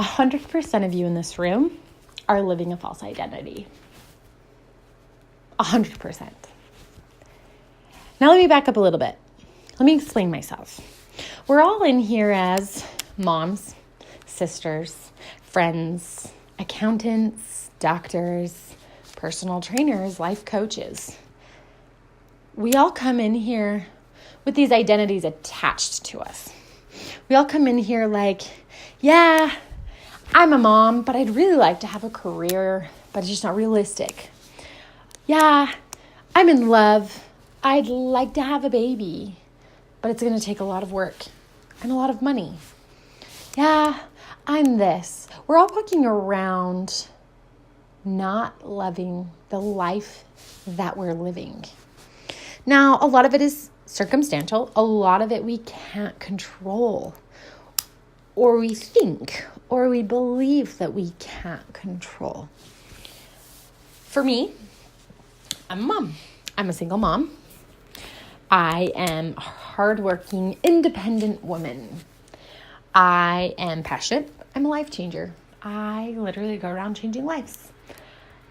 100% of you in this room are living a false identity. 100%. Now let me back up a little bit. Let me explain myself. We're all in here as moms, sisters, friends, accountants, doctors, personal trainers, life coaches. We all come in here with these identities attached to us. We all come in here like, yeah, I'm a mom, but I'd really like to have a career, but it's just not realistic. Yeah, I'm in love. I'd like to have a baby, but it's going to take a lot of work and a lot of money. Yeah, I'm this. We're all walking around not loving the life that we're living. Now, a lot of it is circumstantial. A lot of it we can't control, or we think, or we believe that we can't control. For me, I'm a mom. I'm a single mom. I am a hardworking, independent woman. I am passionate. I'm a life changer. I literally go around changing lives.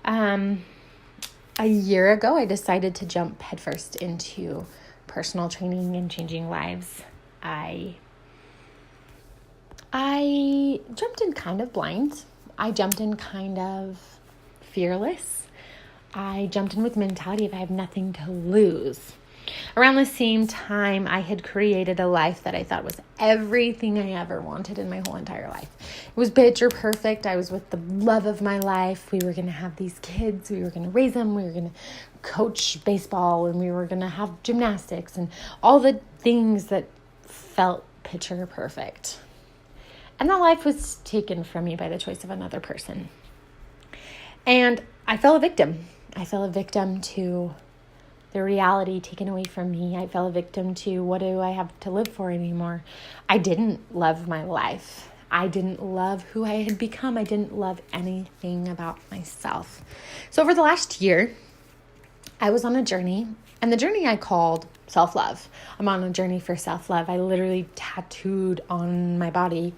A year ago, I decided to jump headfirst into personal training and changing lives. I jumped in kind of blind. I jumped in kind of fearless. I jumped in with the mentality of I have nothing to lose. Around the same time, I had created a life that I thought was everything I ever wanted in my whole entire life. It was picture perfect. I was with the love of my life. We were going to have these kids. We were going to raise them. We were going to coach baseball, and we were going to have gymnastics and all the things that felt picture perfect. And that life was taken from me by the choice of another person. And I fell a victim. I fell a victim to the reality taken away from me. I fell a victim to what do I have to live for anymore? I didn't love my life. I didn't love who I had become. I didn't love anything about myself. So over the last year, I was on a journey, and the journey I called self-love. I'm on a journey for self-love. I literally tattooed on my body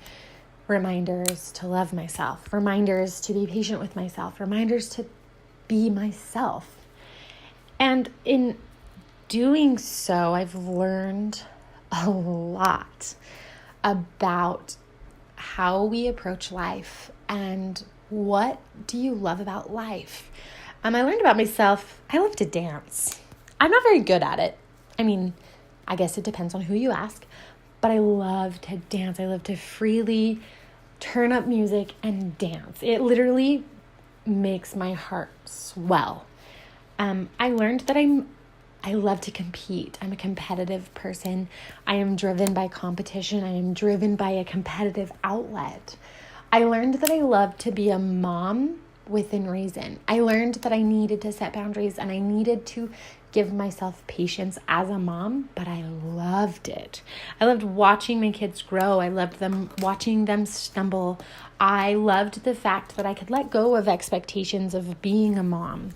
reminders to love myself, reminders to be patient with myself, reminders to be myself. And in doing so, I've learned a lot about how we approach life and what do you love about life. I learned about myself. I love to dance. I'm not very good at it. I mean, I guess it depends on who you ask, but I love to dance. I love to freely turn up music and dance. It literally makes my heart swell. I learned that I love to compete. I'm a competitive person. I am driven by competition. I am driven by a competitive outlet. I learned that I love to be a mom within reason. I learned that I needed to set boundaries and I needed to give myself patience as a mom, but I loved it. I loved watching my kids grow. I loved watching them stumble. I loved the fact that I could let go of expectations of being a mom.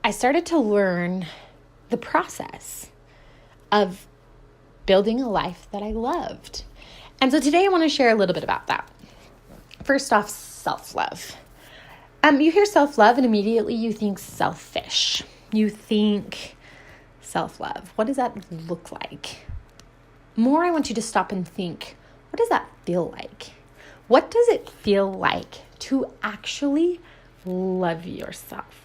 I started to learn the process of building a life that I loved. And so today I want to share a little bit about that. First off, self-love. You hear self-love and immediately you think selfish. You think self-love. What does that look like? More, I want you to stop and think, what does that feel like? What does it feel like to actually love yourself?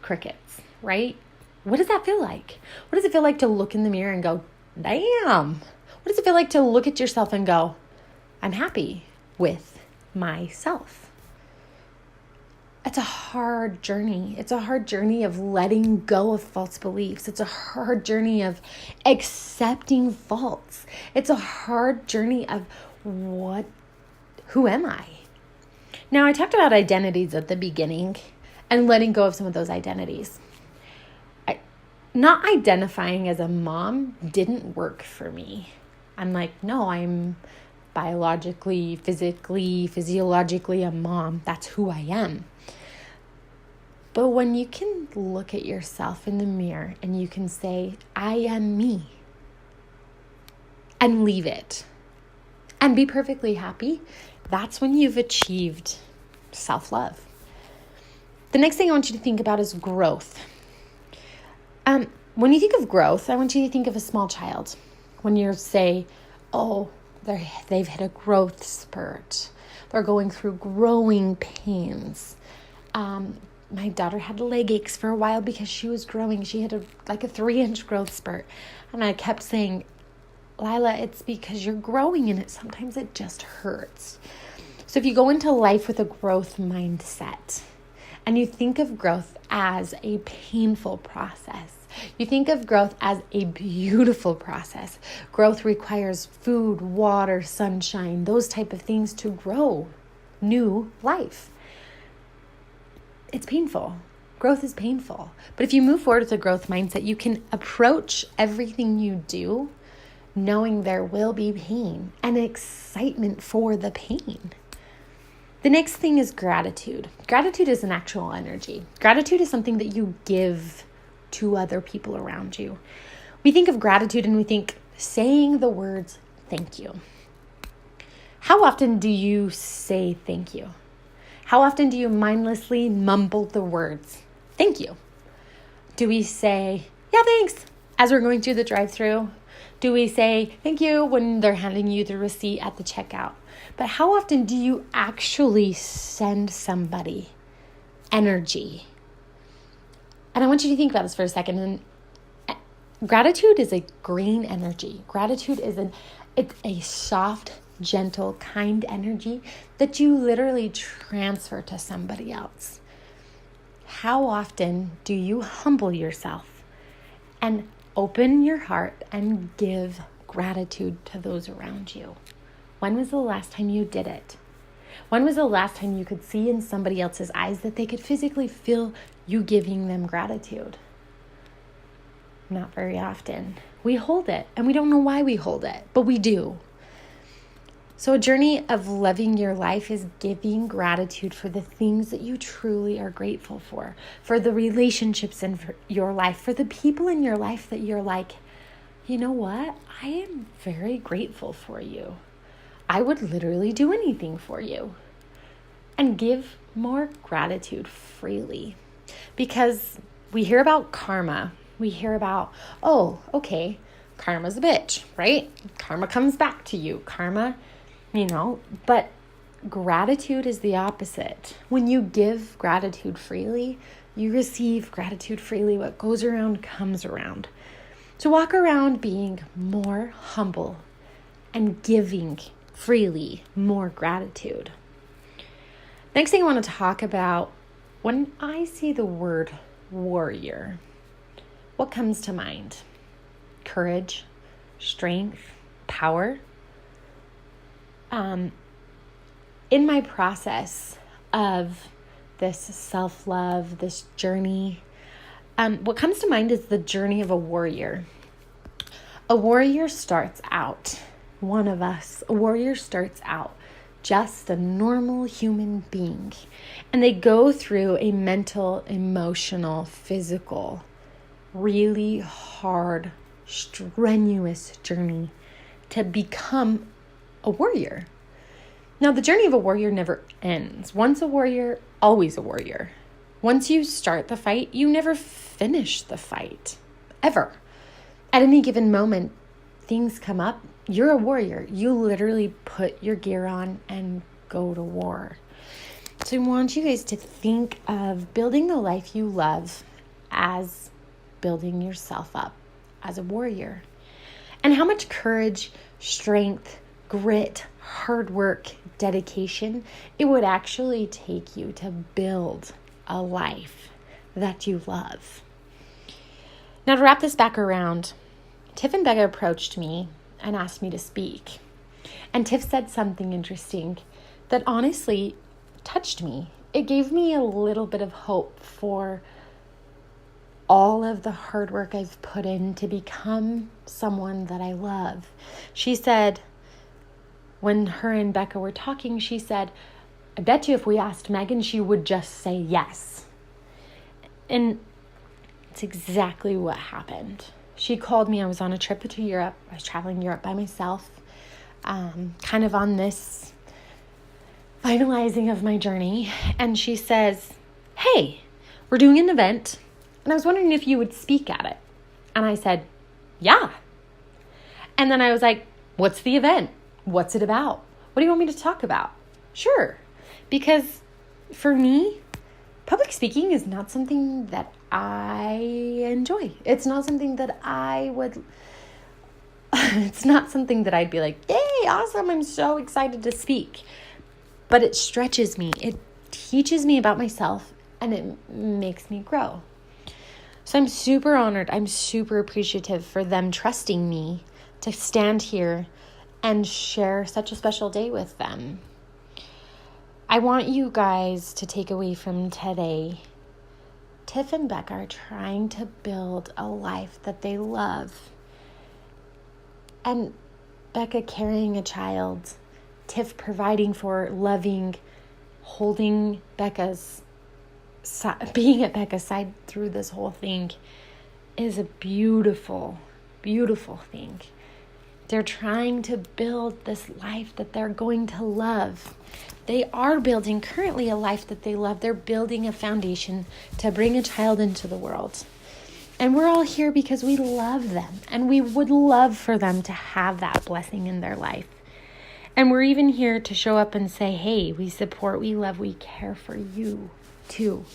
Crickets, right? What does that feel like? What does it feel like to look in the mirror and go, damn? What does it feel like to look at yourself and go, I'm happy with myself? It's a hard journey. It's a hard journey of letting go of false beliefs. It's a hard journey of accepting faults. It's a hard journey of who am I? Now, I talked about identities at the beginning and letting go of some of those identities. Not identifying as a mom didn't work for me. I'm like, no, I'm biologically, physically, physiologically a mom. That's who I am. But when you can look at yourself in the mirror and you can say, I am me, and leave it. and be perfectly happy, that's when you've achieved self-love. The next thing I want you to think about is growth. When you think of growth, I want you to think of a small child. When you say, oh, they've hit a growth spurt. They're going through growing pains. My daughter had leg aches for a while because she was growing. She had a 3-inch growth spurt. And I kept saying, Lila, it's because you're growing and sometimes it just hurts. So if you go into life with a growth mindset and you think of growth as a painful process, you think of growth as a beautiful process. Growth requires food, water, sunshine, those type of things to grow new life. It's painful. Growth is painful. But if you move forward with a growth mindset, you can approach everything you do knowing there will be pain and excitement for the pain. The next thing is gratitude. Gratitude is an actual energy. Gratitude is something that you give to other people around you. We think of gratitude and we think saying the words, thank you. How often do you say thank you? How often do you mindlessly mumble the words, thank you? Do we say, yeah, thanks, as we're going through the drive-thru? Do we say thank you when they're handing you the receipt at the checkout? But how often do you actually send somebody energy? And I want you to think about this for a second. And gratitude is a green energy. Gratitude is it's a soft, gentle, kind energy that you literally transfer to somebody else. How often do you humble yourself and open your heart and give gratitude to those around you? When was the last time you did it? When was the last time you could see in somebody else's eyes that they could physically feel you giving them gratitude? Not very often. We hold it, and we don't know why we hold it, but we do. So a journey of loving your life is giving gratitude for the things that you truly are grateful for the relationships in your life, for the people in your life that you're like, you know what? I am very grateful for you. I would literally do anything for you. And give more gratitude freely. Because we hear about karma. We hear about, oh, okay, karma's a bitch, right? Karma comes back to you. Karma, but gratitude is the opposite. When you give gratitude freely, you receive gratitude freely. What goes around comes around. So walk around being more humble and giving freely more gratitude. Next thing I want to talk about, when I see the word warrior, what comes to mind? Courage, strength, power. In my process of this self-love, this journey, what comes to mind is the journey of a warrior. A warrior starts out, a warrior starts out just a normal human being. And they go through a mental, emotional, physical, really hard, strenuous journey to become a warrior. Now, the journey of a warrior never ends. Once a warrior, always a warrior. Once you start the fight, you never finish the fight, ever. At any given moment, things come up. You're a warrior. You literally put your gear on and go to war. So I want you guys to think of building the life you love as building yourself up as a warrior. And how much courage, strength, grit, hard work, dedication it would actually take you to build a life that you love. Now, to wrap this back around, Tiff and Becca approached me and asked me to speak. And Tiff said something interesting that honestly touched me. It gave me a little bit of hope for all of the hard work I've put in to become someone that I love. She said, when her and Becca were talking, she said, I bet you if we asked Megan, she would just say yes. And it's exactly what happened. She called me. I was on a trip to Europe. I was traveling Europe by myself. kind of on this finalizing of my journey. And she says, hey, we're doing an event, and I was wondering if you would speak at it. And I said, yeah. And then I was like, what's the event? What's it about? What do you want me to talk about? Sure. Because for me, public speaking is not something that I enjoy. It's not something that it's not something that I'd be like, yay, awesome, I'm so excited to speak. But it stretches me. It teaches me about myself, and it makes me grow. So I'm super honored. I'm super appreciative for them trusting me to stand here and share such a special day with them. I want you guys to take away from today, Tiff and Becca are trying to build a life that they love. And Becca carrying a child, Tiff providing for, loving, holding Becca's side, being at Becca's side through this whole thing is a beautiful, beautiful thing. They're trying to build this life that they're going to love. They are building currently a life that they love. They're building a foundation to bring a child into the world. And we're all here because we love them, and we would love for them to have that blessing in their life. And we're even here to show up and say, hey, we support, we love, we care for you too,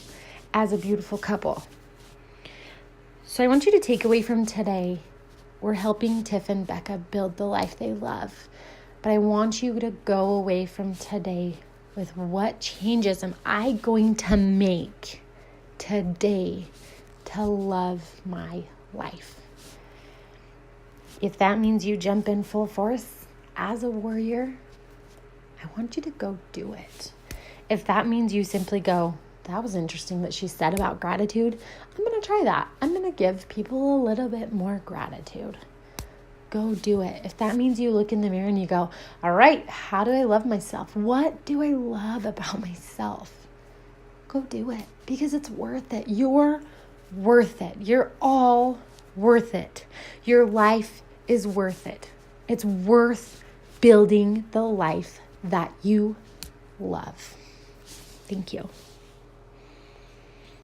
as a beautiful couple. So I want you to take away from today, we're helping Tiff and Becca build the life they love. But I want you to go away from today with what changes am I going to make today to love my life. If that means you jump in full force as a warrior, I want you to go do it. If that means you simply go, that was interesting that she said about gratitude, I'm going to try that. I'm going to give people a little bit more gratitude. Go do it. If that means you look in the mirror and you go, all right, how do I love myself? What do I love about myself? Go do it, because it's worth it. You're worth it. You're all worth it. Your life is worth it. It's worth building the life that you love. Thank you.